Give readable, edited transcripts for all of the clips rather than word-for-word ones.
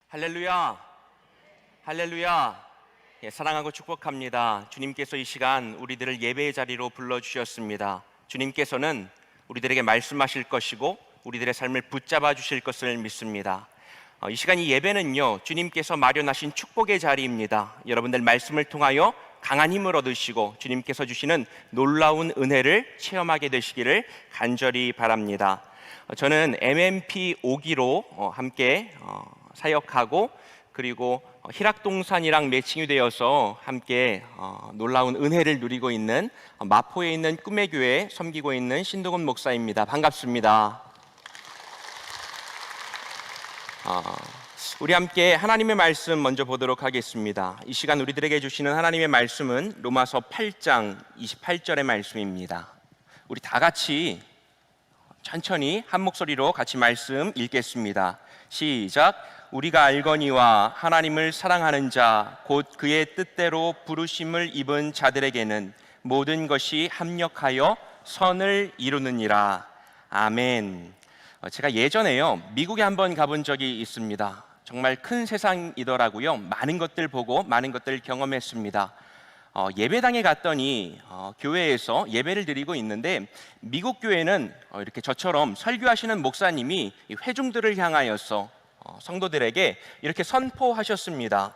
할렐루야, 할렐루야. 사랑하고 축복합니다. 주님께서 이 시간 우리들을 예배의 자리로 불러주셨습니다. 주님께서는 우리들에게 말씀하실 것이고 우리들의 삶을 붙잡아 주실 것을 믿습니다. 이 시간 이 예배는요, 주님께서 마련하신 축복의 자리입니다. 여러분들 말씀을 통하여 강한 힘을 얻으시고 주님께서 주시는 놀라운 은혜를 체험하게 되시기를 간절히 바랍니다. 저는 MMP 5기로 함께 사역하고 그리고 희락동산이랑 매칭이 되어서 함께 놀라운 은혜를 누리고 있는 마포에 있는 꿈의 교회 섬기고 있는 신동훈 목사입니다. 반갑습니다. 우리 함께 하나님의 말씀 먼저 보도록 하겠습니다. 이 시간 우리들에게 주시는 하나님의 말씀은 로마서 8장 28절의 말씀입니다. 우리 다 같이 천천히 한 목소리로 같이 말씀 읽겠습니다. 시작. 우리가 알거니와 하나님을 사랑하는 자 곧 그의 뜻대로 부르심을 입은 자들에게는 모든 것이 합력하여 선을 이루느니라. 아멘. 제가 예전에요, 미국에 한번 가본 적이 있습니다. 정말 큰 세상이더라고요. 많은 것들 보고 많은 것들 경험했습니다. 예배당에 갔더니 교회에서 예배를 드리고 있는데 미국 교회는 이렇게 저처럼 설교하시는 목사님이 회중들을 향하여서 성도들에게 이렇게 선포하셨습니다.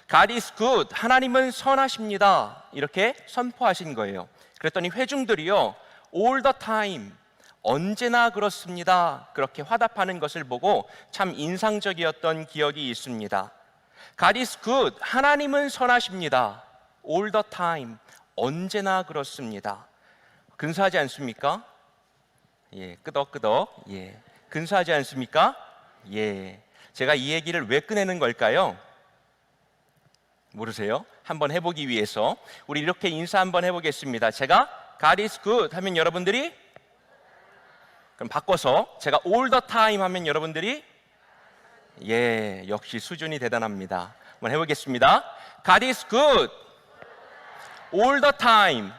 God is good. 하나님은 선하십니다. 이렇게 선포하신 거예요. 그랬더니 회중들이요, all the time, 언제나 그렇습니다. 그렇게 화답하는 것을 보고 참 인상적이었던 기억이 있습니다. God is good. 하나님은 선하십니다. all the time, 언제나 그렇습니다. 근사하지 않습니까? 예, 끄덕끄덕. 예, 근사하지 않습니까? 예. 제가 이 얘기를 왜 꺼내는 걸까요? 모르세요? 한번 해보기 위해서 우리 이렇게 인사 한번 해보겠습니다. 제가 God is good 하면 여러분들이, 그럼 바꿔서 제가 all the time 하면 여러분들이, 예, 역시 수준이 대단합니다. 한번 해보겠습니다. God is good all the time.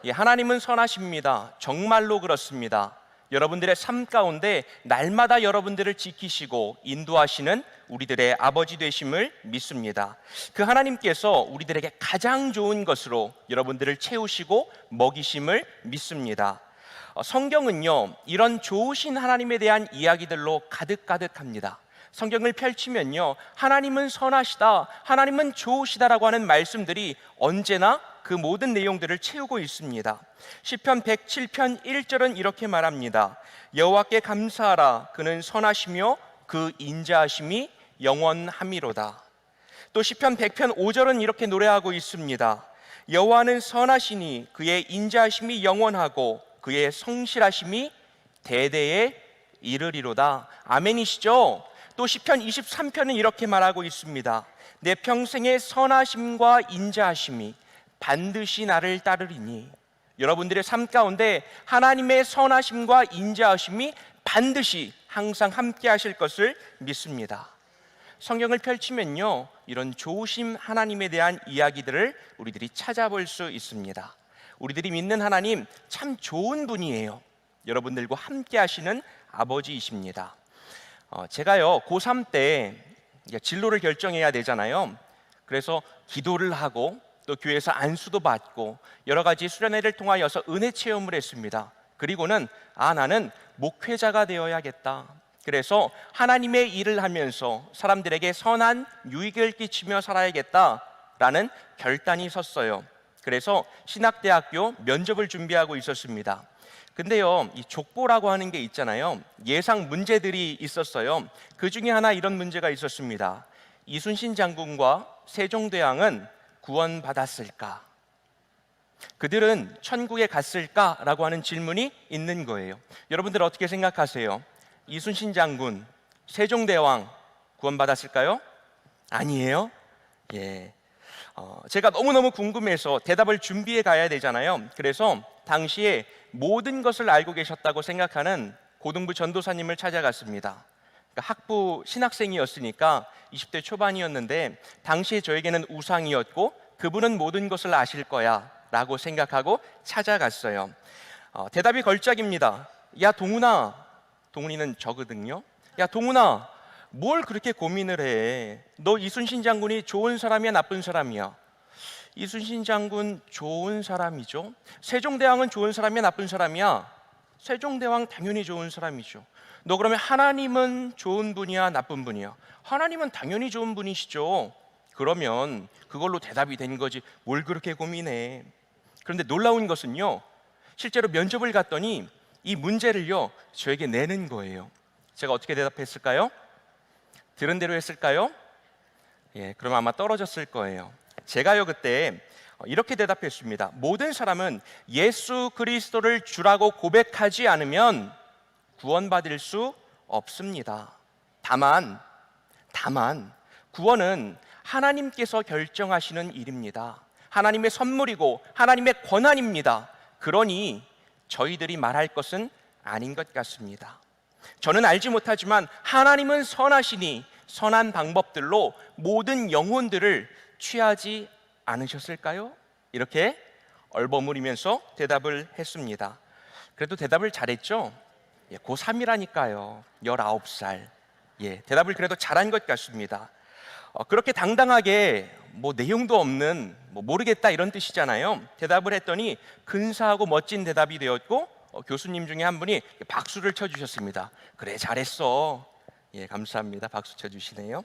예, 하나님은 선하십니다. 정말로 그렇습니다. 여러분들의 삶 가운데 날마다 여러분들을 지키시고 인도하시는 우리들의 아버지 되심을 믿습니다. 그 하나님께서 우리들에게 가장 좋은 것으로 여러분들을 채우시고 먹이심을 믿습니다. 성경은요, 이런 좋으신 하나님에 대한 이야기들로 가득가득합니다. 성경을 펼치면요, 하나님은 선하시다, 하나님은 좋으시다라고 하는 말씀들이 언제나 그 모든 내용들을 채우고 있습니다. 시편 107편 1절은 이렇게 말합니다. 여호와께 감사하라. 그는 선하시며 그 인자하심이 영원함이로다. 또 시편 100편 5절은 이렇게 노래하고 있습니다. 여호와는 선하시니 그의 인자하심이 영원하고 그의 성실하심이 대대에 이르리로다. 아멘이시죠? 또 시편 23편은 이렇게 말하고 있습니다. 내 평생의 선하심과 인자하심이 반드시 나를 따르리니. 여러분들의 삶 가운데 하나님의 선하심과 인자하심이 반드시 항상 함께 하실 것을 믿습니다. 성경을 펼치면요, 이런 좋으심 하나님에 대한 이야기들을 우리들이 찾아볼 수 있습니다. 우리들이 믿는 하나님 참 좋은 분이에요. 여러분들과 함께 하시는 아버지이십니다. 제가요, 고3 때 진로를 결정해야 되잖아요. 그래서 기도를 하고 또 교회에서 안수도 받고 여러 가지 수련회를 통하여서 은혜 체험을 했습니다. 그리고는 나는 목회자가 되어야겠다. 그래서 하나님의 일을 하면서 사람들에게 선한 유익을 끼치며 살아야겠다라는 결단이 섰어요. 그래서 신학대학교 면접을 준비하고 있었습니다. 근데요, 이 족보라고 하는 게 있잖아요. 예상 문제들이 있었어요. 그 중에 하나 이런 문제가 있었습니다. 이순신 장군과 세종대왕은 구원받았을까? 그들은 천국에 갔을까라고 하는 질문이 있는 거예요. 여러분들 어떻게 생각하세요? 이순신 장군, 세종대왕 구원받았을까요? 아니에요? 예. 제가 너무너무 궁금해서 대답을 준비해 가야 되잖아요. 그래서 당시에 모든 것을 알고 계셨다고 생각하는 고등부 전도사님을 찾아갔습니다. 학부 신학생이었으니까 20대 초반이었는데 당시에 저에게는 우상이었고 그분은 모든 것을 아실 거야 라고 생각하고 찾아갔어요. 대답이 걸작입니다. 야 동훈아, 동훈이는 저거든요. 야 동훈아, 뭘 그렇게 고민을 해? 너 이순신 장군이 좋은 사람이야, 나쁜 사람이야? 이순신 장군 좋은 사람이죠. 세종대왕은 좋은 사람이야, 나쁜 사람이야? 세종대왕 당연히 좋은 사람이죠. 너 그러면 하나님은 좋은 분이야, 나쁜 분이야? 하나님은 당연히 좋은 분이시죠. 그러면 그걸로 대답이 된 거지 뭘 그렇게 고민해? 그런데 놀라운 것은요, 실제로 면접을 갔더니 이 문제를요 저에게 내는 거예요. 제가 어떻게 대답했을까요? 들은 대로 했을까요? 예, 그럼 아마 떨어졌을 거예요. 제가요 그때 이렇게 대답했습니다. 모든 사람은 예수 그리스도를 주라고 고백하지 않으면 구원받을 수 없습니다. 다만 구원은 하나님께서 결정하시는 일입니다. 하나님의 선물이고 하나님의 권한입니다. 그러니 저희들이 말할 것은 아닌 것 같습니다. 저는 알지 못하지만 하나님은 선하시니 선한 방법들로 모든 영혼들을 취하지 않으셨을까요? 이렇게 얼버무리면서 대답을 했습니다. 그래도 대답을 잘했죠? 예, 고3이라니까요. 19살. 예, 대답을 그래도 잘한 것 같습니다. 그렇게 당당하게 내용도 없는 모르겠다 이런 뜻이잖아요. 대답을 했더니 근사하고 멋진 대답이 되었고 교수님 중에 한 분이 박수를 쳐주셨습니다. 그래 잘했어. 예, 감사합니다. 박수 쳐주시네요.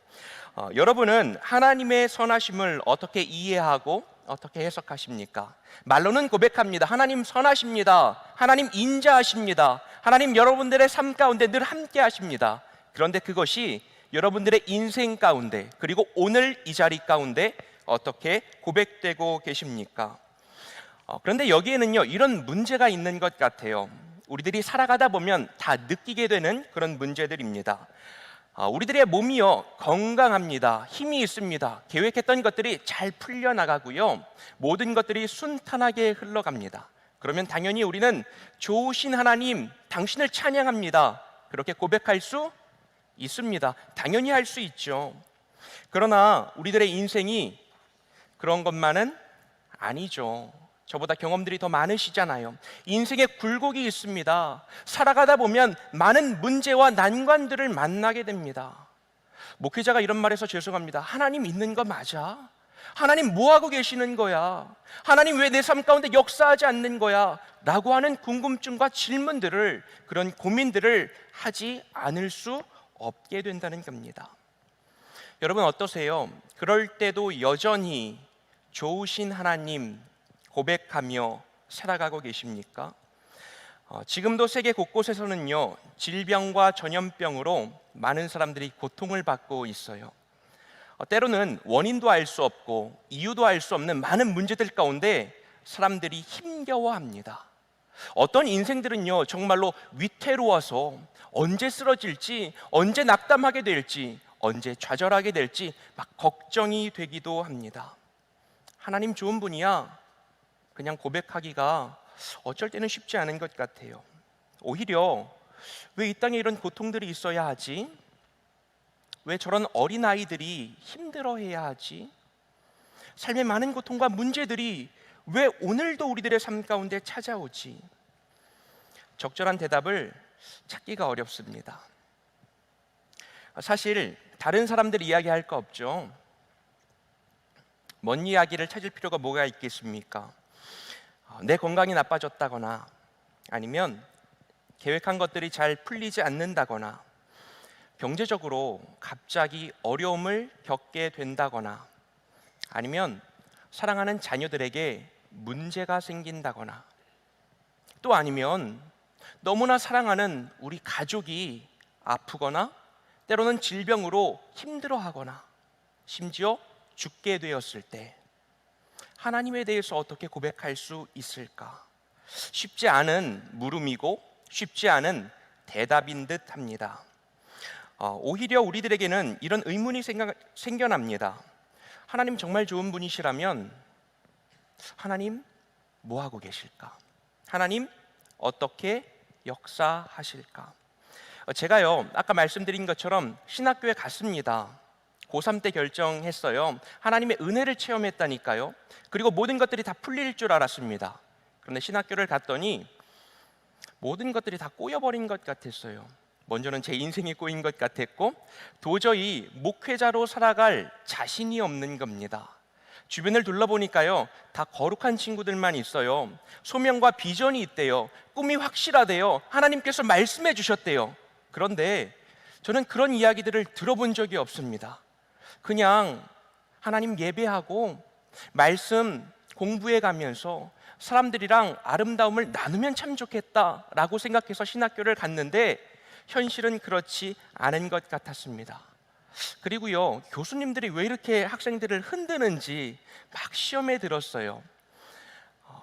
여러분은 하나님의 선하심을 어떻게 이해하고 어떻게 해석하십니까? 말로는 고백합니다. 하나님 선하십니다. 하나님 인자하십니다. 하나님 여러분들의 삶 가운데 늘 함께 하십니다. 그런데 그것이 여러분들의 인생 가운데 그리고 오늘 이 자리 가운데 어떻게 고백되고 계십니까? 그런데 여기에는요 이런 문제가 있는 것 같아요. 우리들이 살아가다 보면 다 느끼게 되는 그런 문제들입니다. 우리들의 몸이요 건강합니다. 힘이 있습니다. 계획했던 것들이 잘 풀려나가고요 모든 것들이 순탄하게 흘러갑니다. 그러면 당연히 우리는 좋으신 하나님 당신을 찬양합니다. 그렇게 고백할 수 있습니다. 당연히 할 수 있죠. 그러나 우리들의 인생이 그런 것만은 아니죠. 저보다 경험들이 더 많으시잖아요. 인생에 굴곡이 있습니다. 살아가다 보면 많은 문제와 난관들을 만나게 됩니다. 목회자가 이런 말해서 죄송합니다. 하나님 있는 거 맞아? 하나님 뭐 하고 계시는 거야? 하나님 왜 내 삶 가운데 역사하지 않는 거야? 라고 하는 궁금증과 질문들을, 그런 고민들을 하지 않을 수 없게 된다는 겁니다. 여러분 어떠세요? 그럴 때도 여전히 좋으신 하나님 고백하며 살아가고 계십니까? 지금도 세계 곳곳에서는요 질병과 전염병으로 많은 사람들이 고통을 받고 있어요. 때로는 원인도 알 수 없고 이유도 알 수 없는 많은 문제들 가운데 사람들이 힘겨워합니다. 어떤 인생들은요 정말로 위태로워서 언제 쓰러질지, 언제 낙담하게 될지, 언제 좌절하게 될지 막 걱정이 되기도 합니다. 하나님 좋은 분이야 그냥 고백하기가 어쩔 때는 쉽지 않은 것 같아요. 오히려 왜 이 땅에 이런 고통들이 있어야 하지? 왜 저런 어린아이들이 힘들어해야 하지? 삶의 많은 고통과 문제들이 왜 오늘도 우리들의 삶 가운데 찾아오지? 적절한 대답을 찾기가 어렵습니다. 사실 다른 사람들 이야기할 거 없죠. 먼 이야기를 찾을 필요가 뭐가 있겠습니까? 내 건강이 나빠졌다거나 아니면 계획한 것들이 잘 풀리지 않는다거나 경제적으로 갑자기 어려움을 겪게 된다거나 아니면 사랑하는 자녀들에게 문제가 생긴다거나 또 아니면 너무나 사랑하는 우리 가족이 아프거나 때로는 질병으로 힘들어하거나 심지어 죽게 되었을 때 하나님에 대해서 어떻게 고백할 수 있을까? 쉽지 않은 물음이고 쉽지 않은 대답인 듯 합니다. 오히려 우리들에게는 이런 의문이 생겨납니다. 하나님 정말 좋은 분이시라면 하나님 뭐 하고 계실까? 하나님 어떻게 역사하실까? 제가요 아까 말씀드린 것처럼 신학교에 갔습니다. 고3 때 결정했어요. 하나님의 은혜를 체험했다니까요. 그리고 모든 것들이 다 풀릴 줄 알았습니다. 그런데 신학교를 갔더니 모든 것들이 다 꼬여버린 것 같았어요. 먼저는 제 인생이 꼬인 것 같았고 도저히 목회자로 살아갈 자신이 없는 겁니다. 주변을 둘러보니까요, 다 거룩한 친구들만 있어요. 소명과 비전이 있대요. 꿈이 확실하대요. 하나님께서 말씀해 주셨대요. 그런데 저는 그런 이야기들을 들어본 적이 없습니다. 그냥 하나님 예배하고 말씀 공부해 가면서 사람들이랑 아름다움을 나누면 참 좋겠다라고 생각해서 신학교를 갔는데 현실은 그렇지 않은 것 같았습니다. 그리고요, 교수님들이 왜 이렇게 학생들을 흔드는지 막 시험에 들었어요.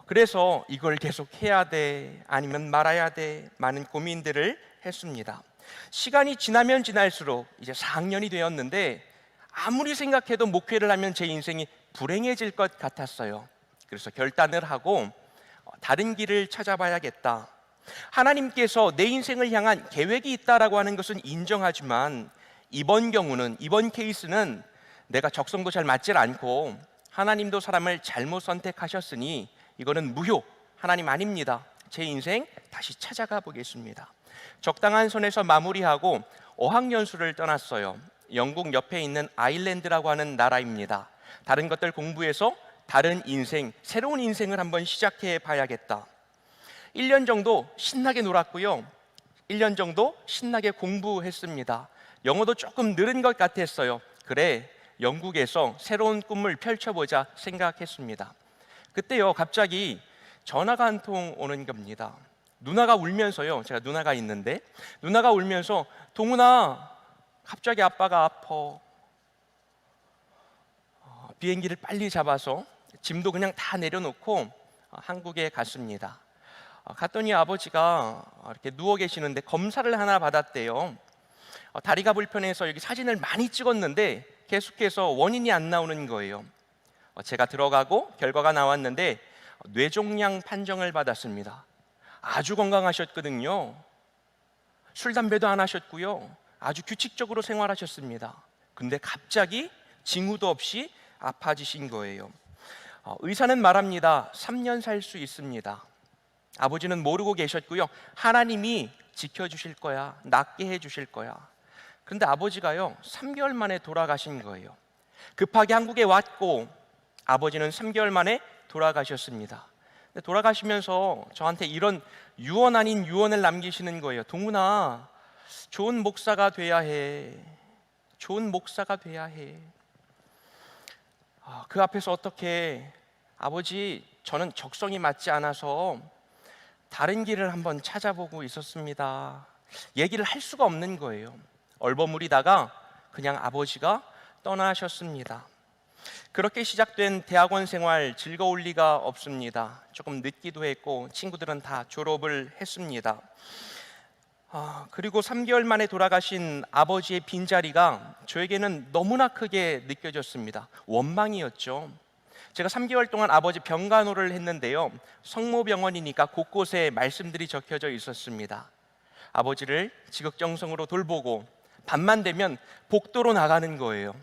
그래서 이걸 계속 해야 돼, 아니면 말아야 돼, 많은 고민들을 했습니다. 시간이 지나면 지날수록 이제 4학년이 되었는데 아무리 생각해도 목회를 하면 제 인생이 불행해질 것 같았어요. 그래서 결단을 하고 다른 길을 찾아봐야겠다. 하나님께서 내 인생을 향한 계획이 있다라고 하는 것은 인정하지만 이번 케이스는 내가 적성도 잘 맞질 않고 하나님도 사람을 잘못 선택하셨으니 이거는 무효, 하나님 아닙니다. 제 인생 다시 찾아가 보겠습니다. 적당한 선에서 마무리하고 어학연수를 떠났어요. 영국 옆에 있는 아일랜드라고 하는 나라입니다. 다른 것들 공부해서 다른 인생, 새로운 인생을 한번 시작해 봐야겠다. 1년 정도 신나게 놀았고요. 1년 정도 신나게 공부했습니다. 영어도 조금 늘은 것 같았어요. 그래, 영국에서 새로운 꿈을 펼쳐보자 생각했습니다. 그때요, 갑자기 전화가 한 통 오는 겁니다. 누나가 울면서요, 제가 누나가 있는데 누나가 울면서 동훈아, 갑자기 아빠가 아파. 비행기를 빨리 잡아서 짐도 그냥 다 내려놓고 한국에 갔습니다. 갔더니 아버지가 이렇게 누워 계시는데 검사를 하나 받았대요. 다리가 불편해서 여기 사진을 많이 찍었는데 계속해서 원인이 안 나오는 거예요. 제가 들어가고 결과가 나왔는데 뇌종양 판정을 받았습니다. 아주 건강하셨거든요. 술, 담배도 안 하셨고요. 아주 규칙적으로 생활하셨습니다. 근데 갑자기 징후도 없이 아파지신 거예요. 의사는 말합니다. 3년 살 수 있습니다. 아버지는 모르고 계셨고요. 하나님이 지켜주실 거야, 낫게 해주실 거야. 그런데 아버지가요, 3개월 만에 돌아가신 거예요. 급하게 한국에 왔고 아버지는 3개월 만에 돌아가셨습니다. 근데 돌아가시면서 저한테 이런 유언 아닌 유언을 남기시는 거예요. 동훈아, 좋은 목사가 돼야 해. 좋은 목사가 돼야 해. 그 앞에서 어떻게, 아버지, 저는 적성이 맞지 않아서 다른 길을 한번 찾아보고 있었습니다. 얘기를 할 수가 없는 거예요. 얼버무리다가 그냥 아버지가 떠나셨습니다. 그렇게 시작된 대학원 생활 즐거울 리가 없습니다. 조금 늦기도 했고 친구들은 다 졸업을 했습니다. 그리고 3개월 만에 돌아가신 아버지의 빈자리가 저에게는 너무나 크게 느껴졌습니다. 원망이었죠. 제가 3개월 동안 아버지 병간호를 했는데요, 성모병원이니까 곳곳에 말씀들이 적혀져 있었습니다. 아버지를 지극정성으로 돌보고 밤만 되면 복도로 나가는 거예요.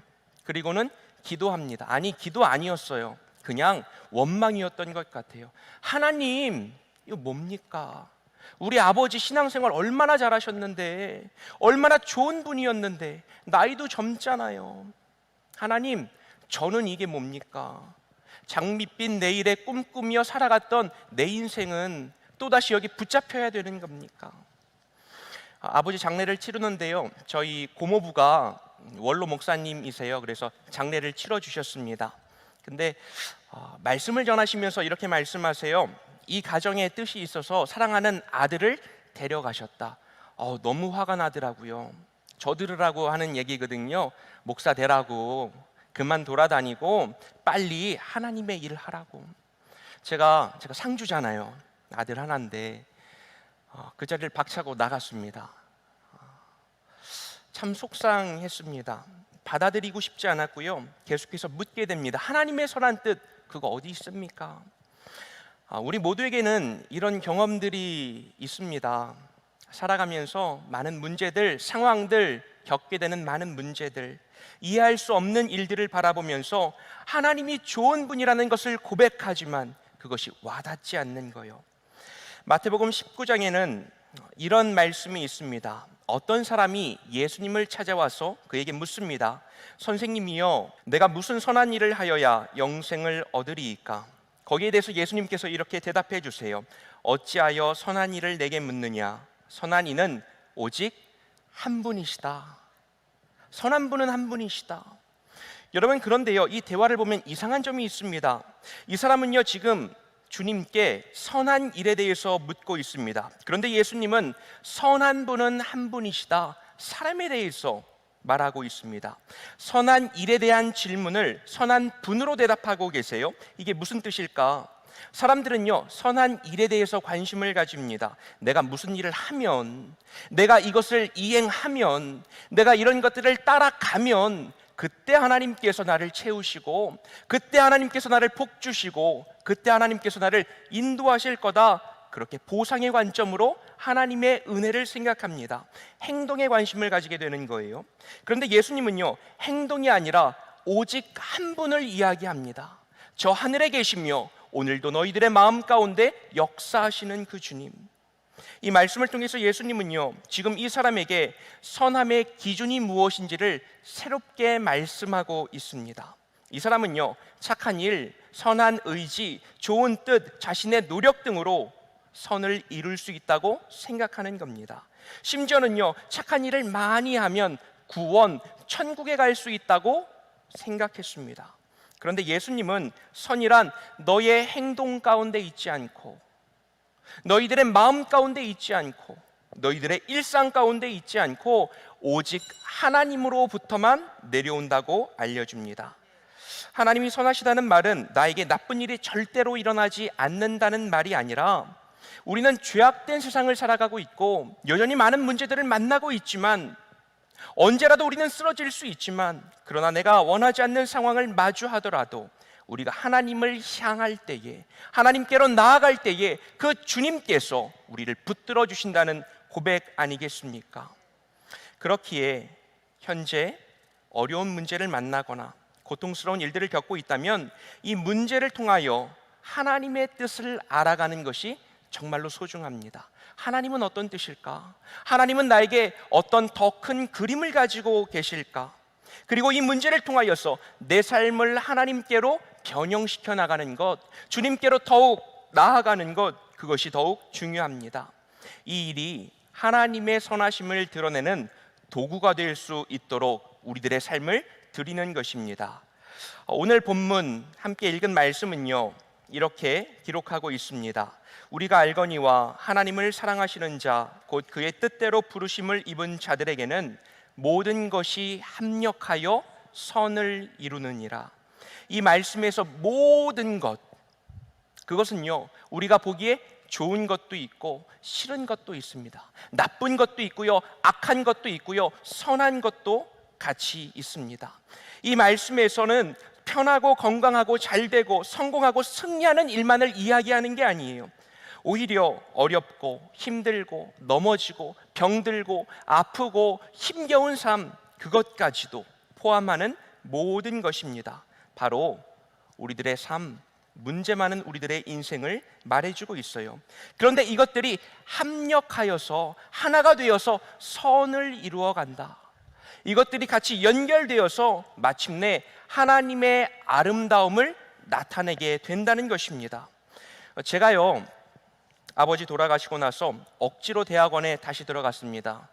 그리고는 기도합니다. 아니, 기도 아니었어요. 그냥 원망이었던 것 같아요. 하나님, 이거 뭡니까? 우리 아버지 신앙생활 얼마나 잘하셨는데, 얼마나 좋은 분이었는데, 나이도 젊잖아요. 하나님, 저는 이게 뭡니까? 장밋빛 내일에 꿈꾸며 살아갔던 내 인생은 또다시 여기 붙잡혀야 되는 겁니까? 아버지 장례를 치르는데요, 저희 고모부가 원로 목사님이세요. 그래서 장례를 치러 주셨습니다. 근데 말씀을 전하시면서 이렇게 말씀하세요. 이 가정의 뜻이 있어서 사랑하는 아들을 데려가셨다. 너무 화가 나더라고요. 저 들으라고 하는 얘기거든요. 목사 되라고, 그만 돌아다니고 빨리 하나님의 일을 하라고. 제가 상주잖아요. 아들 하나인데 그 자리를 박차고 나갔습니다. 참 속상했습니다. 받아들이고 싶지 않았고요. 계속해서 묻게 됩니다. 하나님의 선한 뜻, 그거 어디 있습니까? 우리 모두에게는 이런 경험들이 있습니다. 살아가면서 많은 문제들, 상황들, 겪게 되는 많은 문제들, 이해할 수 없는 일들을 바라보면서 하나님이 좋은 분이라는 것을 고백하지만 그것이 와닿지 않는 거예요. 마태복음 19장에는 이런 말씀이 있습니다. 어떤 사람이 예수님을 찾아와서 그에게 묻습니다. 선생님이여, 내가 무슨 선한 일을 하여야 영생을 얻으리이까? 거기에 대해서 예수님께서 이렇게 대답해 주세요. 어찌하여 선한 일을 내게 묻느냐? 선한 이는 오직 한 분이시다. 선한 분은 한 분이시다. 여러분, 그런데요, 이 대화를 보면 이상한 점이 있습니다. 이 사람은요, 지금 주님께 선한 일에 대해서 묻고 있습니다. 그런데 예수님은 선한 분은 한 분이시다, 사람에 대해서 말하고 있습니다. 선한 일에 대한 질문을 선한 분으로 대답하고 계세요. 이게 무슨 뜻일까? 사람들은요, 선한 일에 대해서 관심을 가집니다. 내가 무슨 일을 하면, 내가 이것을 이행하면, 내가 이런 것들을 따라가면 그때 하나님께서 나를 채우시고, 그때 하나님께서 나를 복 주시고, 그때 하나님께서 나를 인도하실 거다, 그렇게 보상의 관점으로 하나님의 은혜를 생각합니다. 행동에 관심을 가지게 되는 거예요. 그런데 예수님은요, 행동이 아니라 오직 한 분을 이야기합니다. 저 하늘에 계시며 오늘도 너희들의 마음 가운데 역사하시는 그 주님. 이 말씀을 통해서 예수님은요, 지금 이 사람에게 선함의 기준이 무엇인지를 새롭게 말씀하고 있습니다. 이 사람은요, 착한 일, 선한 의지, 좋은 뜻, 자신의 노력 등으로 선을 이룰 수 있다고 생각하는 겁니다. 심지어는요, 착한 일을 많이 하면 구원, 천국에 갈 수 있다고 생각했습니다. 그런데 예수님은 선이란 너의 행동 가운데 있지 않고, 너희들의 마음 가운데 있지 않고, 너희들의 일상 가운데 있지 않고 오직 하나님으로부터만 내려온다고 알려줍니다. 하나님이 선하시다는 말은 나에게 나쁜 일이 절대로 일어나지 않는다는 말이 아니라, 우리는 죄악된 세상을 살아가고 있고 여전히 많은 문제들을 만나고 있지만, 언제라도 우리는 쓰러질 수 있지만, 그러나 내가 원하지 않는 상황을 마주하더라도 우리가 하나님을 향할 때에, 하나님께로 나아갈 때에 그 주님께서 우리를 붙들어 주신다는 고백 아니겠습니까? 그렇기에 현재 어려운 문제를 만나거나 고통스러운 일들을 겪고 있다면 이 문제를 통하여 하나님의 뜻을 알아가는 것이 정말로 소중합니다. 하나님은 어떤 뜻일까? 하나님은 나에게 어떤 더 큰 그림을 가지고 계실까? 그리고 이 문제를 통하여서 내 삶을 하나님께로 변형시켜 나가는 것, 주님께로 더욱 나아가는 것, 그것이 더욱 중요합니다. 이 일이 하나님의 선하심을 드러내는 도구가 될 수 있도록 우리들의 삶을 드리는 것입니다. 오늘 본문 함께 읽은 말씀은요, 이렇게 기록하고 있습니다. 우리가 알거니와 하나님을 사랑하시는 자, 곧 그의 뜻대로 부르심을 입은 자들에게는 모든 것이 합력하여 선을 이루느니라. 이 말씀에서 모든 것, 그것은요, 우리가 보기에 좋은 것도 있고 싫은 것도 있습니다. 나쁜 것도 있고요, 악한 것도 있고요, 선한 것도 같이 있습니다. 이 말씀에서는 편하고 건강하고 잘되고 성공하고 승리하는 일만을 이야기하는 게 아니에요. 오히려 어렵고 힘들고 넘어지고 병들고 아프고 힘겨운 삶, 그것까지도 포함하는 모든 것입니다. 바로 우리들의 삶, 문제 많은 우리들의 인생을 말해주고 있어요. 그런데 이것들이 합력하여서 하나가 되어서 선을 이루어 간다. 이것들이 같이 연결되어서 마침내 하나님의 아름다움을 나타내게 된다는 것입니다. 제가요, 아버지 돌아가시고 나서 억지로 대학원에 다시 들어갔습니다.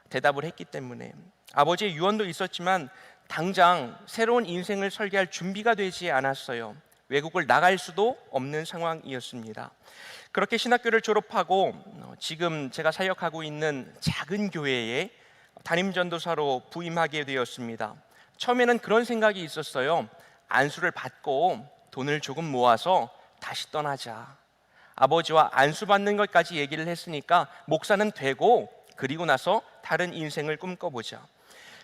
대답을 했기 때문에. 아버지의 유언도 있었지만 당장 새로운 인생을 설계할 준비가 되지 않았어요. 외국을 나갈 수도 없는 상황이었습니다. 그렇게 신학교를 졸업하고 지금 제가 사역하고 있는 작은 교회에 담임전도사로 부임하게 되었습니다. 처음에는 그런 생각이 있었어요. 안수를 받고 돈을 조금 모아서 다시 떠나자. 아버지와 안수 받는 것까지 얘기를 했으니까 목사는 되고 그리고 나서 다른 인생을 꿈꿔보자.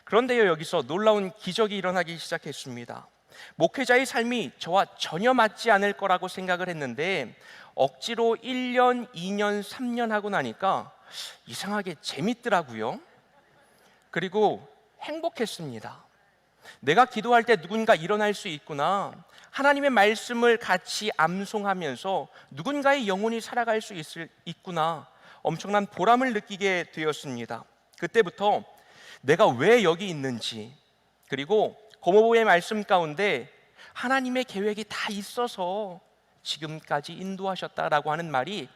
그런데요, 여기서 놀라운 기적이 일어나기 시작했습니다. 목회자의 삶이 저와 전혀 맞지 않을 거라고 생각을 했는데 억지로 1년, 2년, 3년 하고 나니까 이상하게 재밌더라고요. 그리고 행복했습니다. 내가 기도할 때 누군가 일어날 수 있구나, 하나님의 말씀을 같이 암송하면서 누군가의 영혼이 살아갈 수 있구나, 엄청난 보람을 느끼게 되었습니다. 그때부터 내가 왜 여기 있는지, 그리고 고모부의 말씀 가운데 하나님의 계획이 다 있어서 지금까지 인도하셨다라고 하는 말이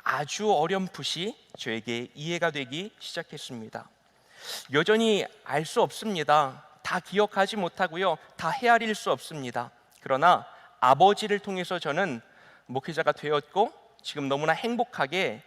아주 어렴풋이 저에게 이해가 되기 시작했습니다. 여전히 알 수 없습니다. 다 기억하지 못하고요, 다 헤아릴 수 없습니다. 그러나 아버지를 통해서 저는 목회자가 되었고, 지금 너무나 행복하게,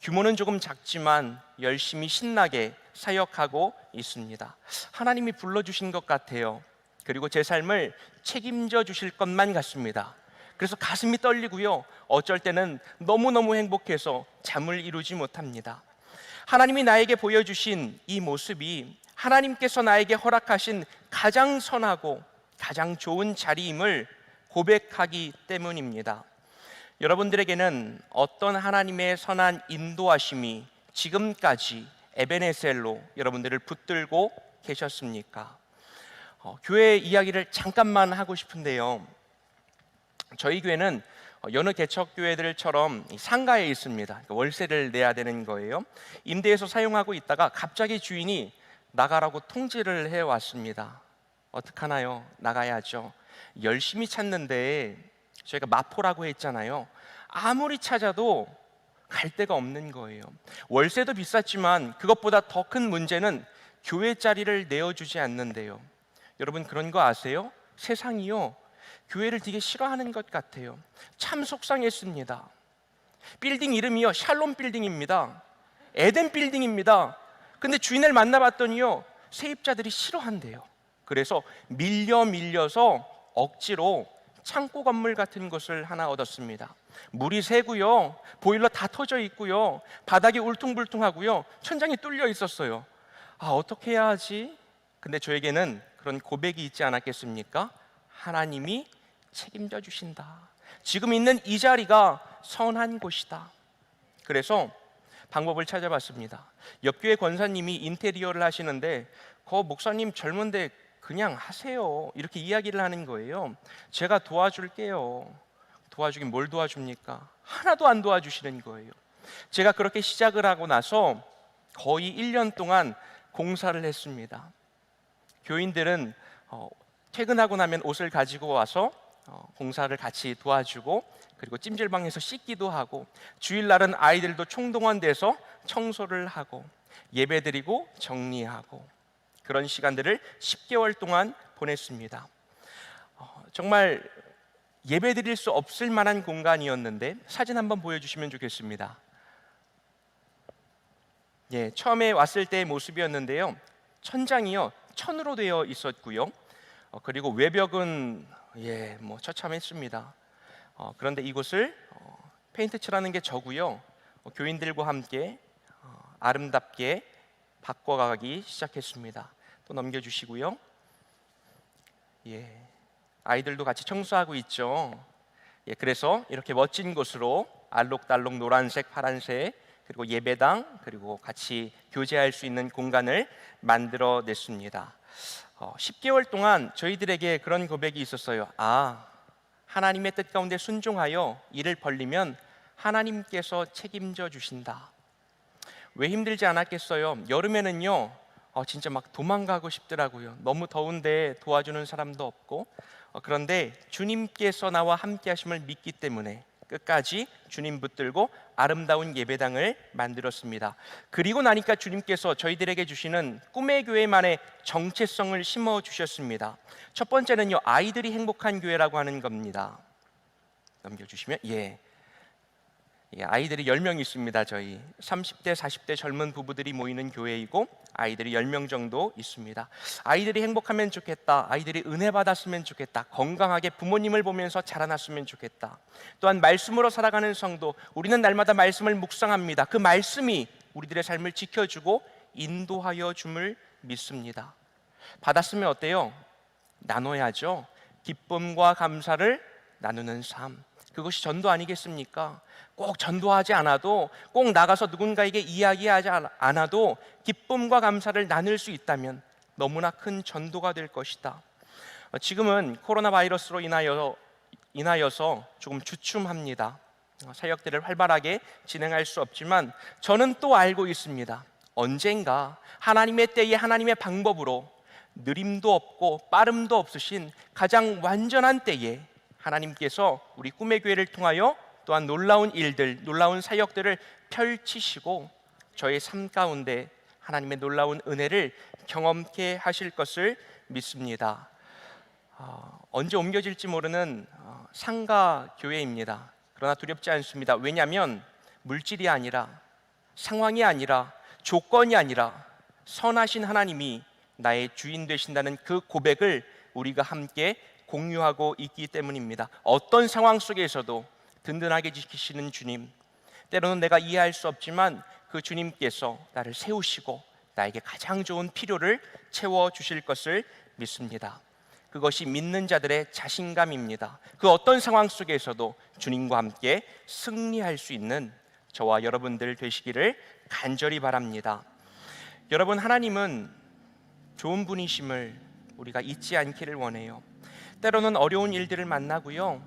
규모는 조금 작지만 열심히 신나게 사역하고 있습니다. 하나님이 불러주신 것 같아요. 그리고 제 삶을 책임져 주실 것만 같습니다. 그래서 가슴이 떨리고요, 어쩔 때는 너무너무 행복해서 잠을 이루지 못합니다. 하나님이 나에게 보여주신 이 모습이 하나님께서 나에게 허락하신 가장 선하고 가장 좋은 자리임을 고백하기 때문입니다. 여러분들에게는 어떤 하나님의 선한 인도하심이 지금까지 에베네셀로 여러분들을 붙들고 계셨습니까? 교회 이야기를 잠깐만 하고 싶은데요, 저희 교회는 여느 개척교회들처럼 상가에 있습니다. 월세를 내야 되는 거예요. 임대해서 사용하고 있다가 갑자기 주인이 나가라고 통지를 해왔습니다. 어떡하나요? 나가야죠. 열심히 찾는데 저희가 마포라고 했잖아요. 아무리 찾아도 갈 데가 없는 거예요. 월세도 비쌌지만 그것보다 더 큰 문제는 교회 자리를 내어주지 않는데요. 여러분, 그런 거 아세요? 세상이요, 교회를 되게 싫어하는 것 같아요. 참 속상했습니다. 빌딩 이름이요, 샬롬 빌딩입니다. 에덴 빌딩입니다. 근데 주인을 만나봤더니요, 세입자들이 싫어한대요. 그래서 밀려서 억지로 창고 건물 같은 것을 하나 얻었습니다. 물이 새고요, 보일러 다 터져 있고요, 바닥이 울퉁불퉁하고요, 천장이 뚫려 있었어요. 어떻게 해야 하지? 근데 저에게는 그런 고백이 있지 않았겠습니까? 하나님이 책임져 주신다. 지금 있는 이 자리가 선한 곳이다. 그래서 방법을 찾아봤습니다. 옆교회 권사님이 인테리어를 하시는데, 목사님 젊은데 그냥 하세요, 이렇게 이야기를 하는 거예요. 제가 도와줄게요. 도와주긴 뭘 도와줍니까? 하나도 안 도와주시는 거예요. 제가 그렇게 시작을 하고 나서 거의 1년 동안 공사를 했습니다. 교인들은 퇴근하고 나면 옷을 가지고 와서 공사를 같이 도와주고, 그리고 찜질방에서 씻기도 하고, 주일날은 아이들도 총동원돼서 청소를 하고 예배드리고 정리하고, 그런 시간들을 10개월 동안 보냈습니다. 정말 예배드릴 수 없을 만한 공간이었는데, 사진 한번 보여주시면 좋겠습니다. 처음에 왔을 때의 모습이었는데요, 천장이요, 천으로 되어 있었고요, 그리고 외벽은 처참했습니다. 그런데 이곳을 페인트 칠하는 게 저고요, 교인들과 함께 아름답게 바꿔가기 시작했습니다. 또 넘겨주시고요. 아이들도 같이 청소하고 있죠. 그래서 이렇게 멋진 곳으로 알록달록 노란색, 파란색, 그리고 예배당, 그리고 같이 교제할 수 있는 공간을 만들어냈습니다. 10개월 동안 저희들에게 그런 고백이 있었어요. 하나님의 뜻 가운데 순종하여 일을 벌리면 하나님께서 책임져 주신다. 왜 힘들지 않았겠어요? 여름에는요, 진짜 막 도망가고 싶더라고요. 너무 더운데 도와주는 사람도 없고. 그런데 주님께서 나와 함께 하심을 믿기 때문에 끝까지 주님 붙들고 아름다운 예배당을 만들었습니다. 그리고 나니까 주님께서 저희들에게 주시는 꿈의 교회만의 정체성을 심어 주셨습니다. 첫 번째는요, 아이들이 행복한 교회라고 하는 겁니다. 넘겨주시면, 아이들이 10명 있습니다. 저희 30대, 40대 젊은 부부들이 모이는 교회이고, 아이들이 10명 정도 있습니다. 아이들이 행복하면 좋겠다, 아이들이 은혜 받았으면 좋겠다, 건강하게 부모님을 보면서 자라났으면 좋겠다. 또한 말씀으로 살아가는 성도, 우리는 날마다 말씀을 묵상합니다. 그 말씀이 우리들의 삶을 지켜주고 인도하여 줌을 믿습니다. 받았으면 어때요? 나눠야죠. 기쁨과 감사를 나누는 삶, 그것이 전도 아니겠습니까? 꼭 전도하지 않아도, 꼭 나가서 누군가에게 이야기하지 않아도 기쁨과 감사를 나눌 수 있다면 너무나 큰 전도가 될 것이다. 지금은 코로나 바이러스로 인하여서 조금 주춤합니다. 사역들을 활발하게 진행할 수 없지만 저는 또 알고 있습니다. 언젠가 하나님의 때에 하나님의 방법으로 느림도 없고 빠름도 없으신 가장 완전한 때에 하나님께서 우리 꿈의 교회를 통하여 또한 놀라운 일들, 놀라운 사역들을 펼치시고 저의 삶 가운데 하나님의 놀라운 은혜를 경험케 하실 것을 믿습니다. 언제 옮겨질지 모르는 상가 교회입니다. 그러나 두렵지 않습니다. 왜냐하면 물질이 아니라, 상황이 아니라, 조건이 아니라 선하신 하나님이 나의 주인 되신다는 그 고백을 우리가 함께 공유하고 있기 때문입니다. 어떤 상황 속에서도 든든하게 지키시는 주님, 때로는 내가 이해할 수 없지만 그 주님께서 나를 세우시고 나에게 가장 좋은 필요를 채워주실 것을 믿습니다. 그것이 믿는 자들의 자신감입니다. 그 어떤 상황 속에서도 주님과 함께 승리할 수 있는 저와 여러분들 되시기를 간절히 바랍니다. 여러분, 하나님은 좋은 분이심을 우리가 잊지 않기를 원해요. 때로는 어려운 일들을 만나고요,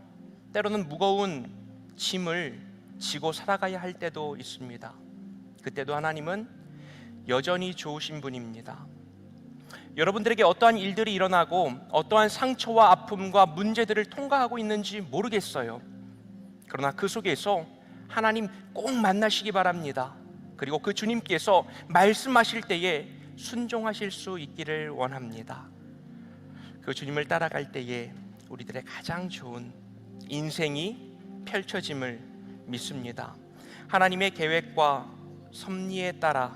때로는 무거운 짐을 지고 살아가야 할 때도 있습니다. 그때도 하나님은 여전히 좋으신 분입니다. 여러분들에게 어떠한 일들이 일어나고 어떠한 상처와 아픔과 문제들을 통과하고 있는지 모르겠어요. 그러나 그 속에서 하나님 꼭 만나시기 바랍니다. 그리고 그 주님께서 말씀하실 때에 순종하실 수 있기를 원합니다. 그 주님을 따라갈 때에 우리들의 가장 좋은 인생이 펼쳐짐을 믿습니다. 하나님의 계획과 섭리에 따라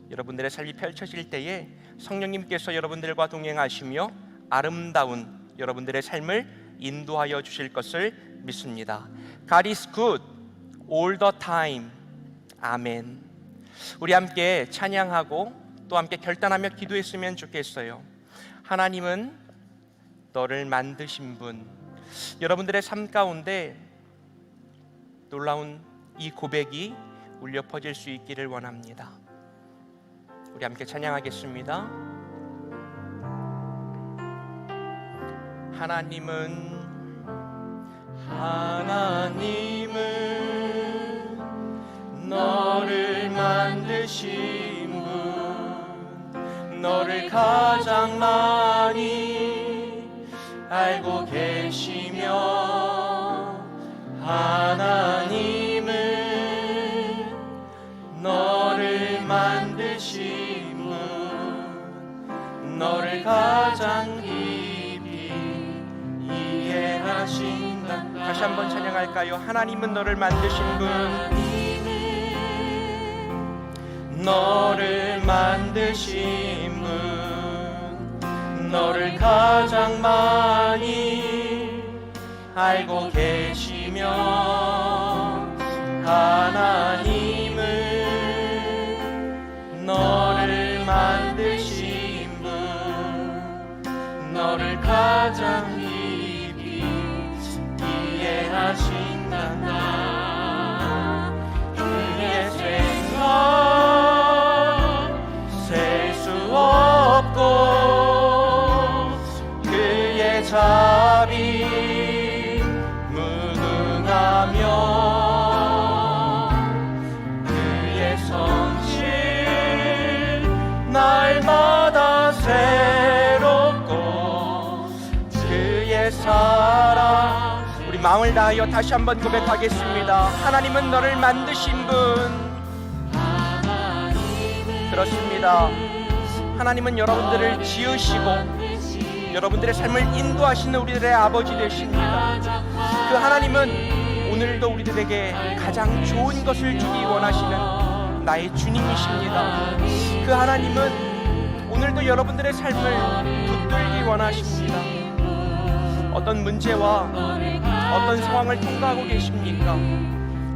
여러분들의 삶이 펼쳐질 때에 성령님께서 여러분들과 동행하시며 아름다운 여러분들의 삶을 인도하여 주실 것을 믿습니다. God is good all the time. 아멘. 우리 함께 찬양하고 또 함께 결단하며 기도했으면 좋겠어요. 하나님은 너를 만드신 분. 여러분들의 삶 가운데 놀라운 이 고백이 울려 퍼질 수 있기를 원합니다. 우리 함께 찬양하겠습니다. 하나님은 너를 만드신 분, 너를 가장 많이 알고 계시며, 하나님은 너를 만드신 분, 너를 가장 깊이 이해하신다. 다시 한번 찬양할까요? 하나님은 너를 만드신 분, 너를 만드신 분, 너를 가장 많이 알고 계시며, 하나님은 너를 만드신 분, 너를 가장 깊이 이해하신다. 그의 생각 셀 수 없고, 그의 자비 무궁하며, 그의 성실 날마다 새롭고, 그의 사랑. 우리 마음을 다하여 다시 한번 고백하겠습니다. 하나님은 너를 만드신 분. 그렇습니다. 하나님은 여러분들을 지으시고 여러분들의 삶을 인도하시는 우리들의 아버지 되십니다. 그 하나님은 오늘도 우리들에게 가장 좋은 것을 주기 원하시는 나의 주님이십니다. 그 하나님은 오늘도 여러분들의 삶을 붙들기 원하십니다. 어떤 문제와 어떤 상황을 통과하고 계십니까?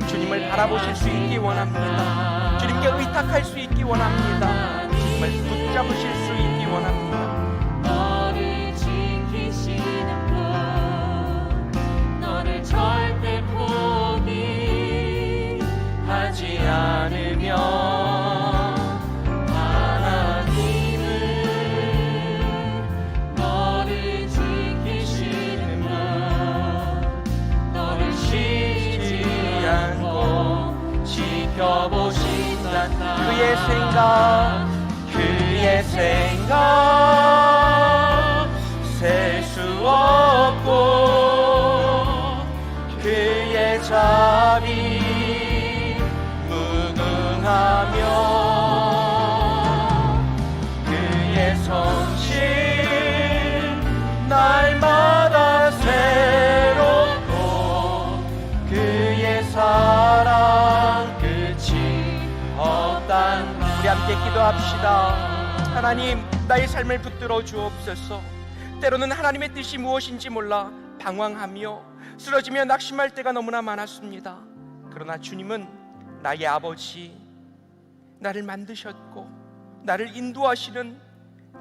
주님을 바라보실 수 있기 원합니다. 주님께 의탁할 수 있기 원합니다. 정말 붙잡으실 수 있기 원합니다. 너를 지키시는 분, 너를 절대 포기하지 않으며, 하나님은 너를 지키시는 분, 너를 쉬지 않고 지켜보신다. 그의 생각 기도합시다. 그의 생각 셀 수 없고 그의 자비 무궁하며 그의 성실 날마다 새롭고 그의 사랑 끝이 없단 우리 함께 기도합시다. 하나님, 나의 삶을 붙들어 주옵소서. 때로는 하나님의 뜻이 무엇인지 몰라 방황하며 쓰러지며 낙심할 때가 너무나 많았습니다. 그러나 주님은 나의 아버지, 나를 만드셨고 나를 인도하시는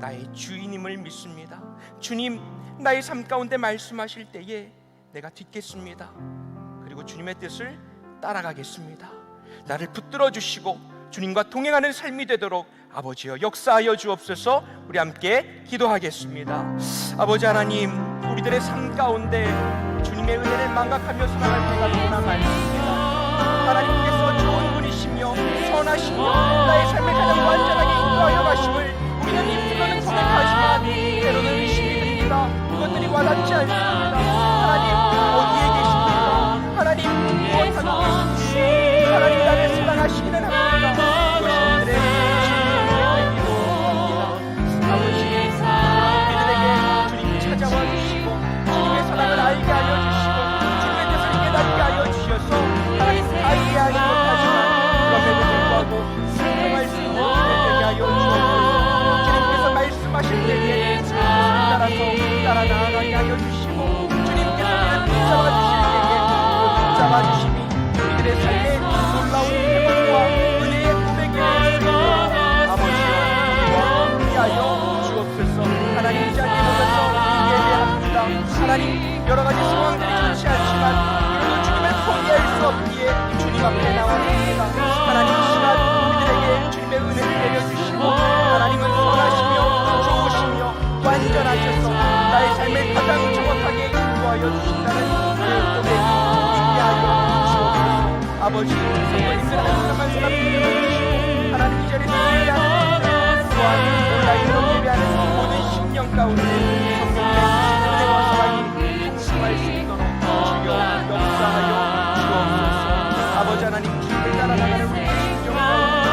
나의 주인임을 믿습니다. 주님, 나의 삶 가운데 말씀하실 때에 내가 듣겠습니다. 그리고 주님의 뜻을 따라가겠습니다. 나를 붙들어 주시고 주님과 동행하는 삶이 되도록 아버지여 역사하여 주옵소서. 우리 함께 기도하겠습니다. 아버지 하나님, 우리들의 삶 가운데 주님의 은혜를 망각하며 살아갈 때가 너무나 많습니다. 하나님께서 좋은 분이시며 선하시며 나의 삶을 가장 완전하게 인도하여 가심을 우리는 입술로는 고백하지만 때로는 의심이 듭니다. 그것들이 와닿지 않습니다. 하나님, 어디에 계십니까? 하나님, 무엇하고 계십니까? 하나님, 나를 사랑하시기는 합니다. 그것이 우리들의 아버지, 우리들에게 주님 찾아와 주시고 주님의 사랑을 알게 하여 주시고 주님의 뜻을 깨닫게 하여 주셔서 하나님 다 이해하지 못하지만 그럼에도 불구하고 순종할 수 있는 우리들 되게 하여 주옵소서. 주님께서 말씀하실 때에 따라서 따라 나아가게 하여 주시고 주님께서 우리를 붙잡아 주실 때에 그 붙잡아 주심이 우리들의 삶에 놀라운 회복과 은혜의 고백이 될 수 있도록 아버지여 우리와 함께하여 주옵소서. 하나님, 이 자리에 모여서 예배합니다. 하나님, 여러 가지 상황들이 좋지 않지만 그래도 주님을 포기할 수 없기에 주님 앞에 나왔습니다. 하나님, 이 시간 우리들에게 주님의 은혜를 내려주시고 하나님은 선하시며 좋으시며 완전하셔서 나의 삶을 가장 정확하게 인도하여 주신다는 그 고백이 있게 하여 주옵소서. 아버지, 성도님들 한 사람 한 사람 붙들어주시고 하나님 이 자리에서 예배하는 또한 온라인으로 예배하는 모든 심령 가운데 성령의 은혜와 사랑이 공급할 수 있도록 주여 역사하여 주옵소서. 아버지 하나님, 주님을 따라나가는 우리 심령 가운데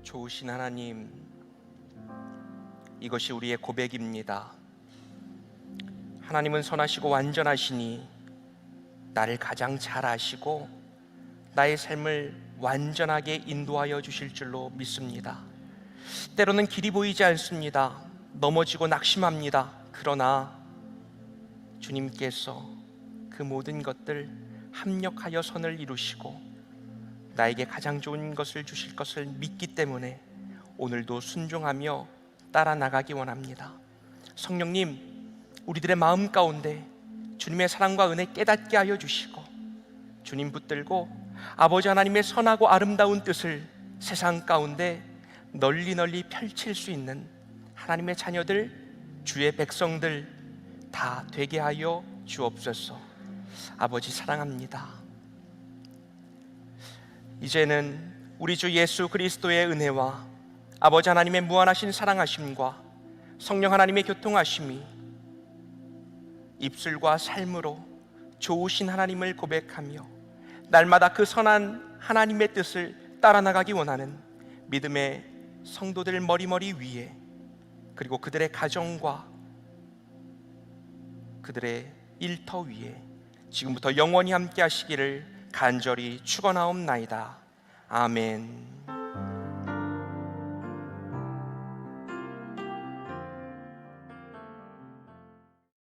좋으신 하나님, 이것이 우리의 고백입니다. 하나님은 선하시고 완전하시니 나를 가장 잘 아시고 나의 삶을 완전하게 인도하여 주실 줄로 믿습니다. 때로는 길이 보이지 않습니다. 넘어지고 낙심합니다. 그러나 주님께서 그 모든 것들 합력하여 선을 이루시고 나에게 가장 좋은 것을 주실 것을 믿기 때문에 오늘도 순종하며 따라 나가기 원합니다. 성령님, 우리들의 마음 가운데 주님의 사랑과 은혜 깨닫게 하여 주시고 주님 붙들고 아버지 하나님의 선하고 아름다운 뜻을 세상 가운데 널리 펼칠 수 있는 하나님의 자녀들, 주의 백성들 다 되게 하여 주옵소서. 아버지 사랑합니다. 이제는 우리 주 예수 그리스도의 은혜와 아버지 하나님의 무한하신 사랑하심과 성령 하나님의 교통하심이 입술과 삶으로 좋으신 하나님을 고백하며 날마다 그 선한 하나님의 뜻을 따라 나가기 원하는 믿음의 성도들 머리머리 위에, 그리고 그들의 가정과 그들의 일터 위에 지금부터 영원히 함께 하시기를 간절히 축원하옵나이다. 아멘.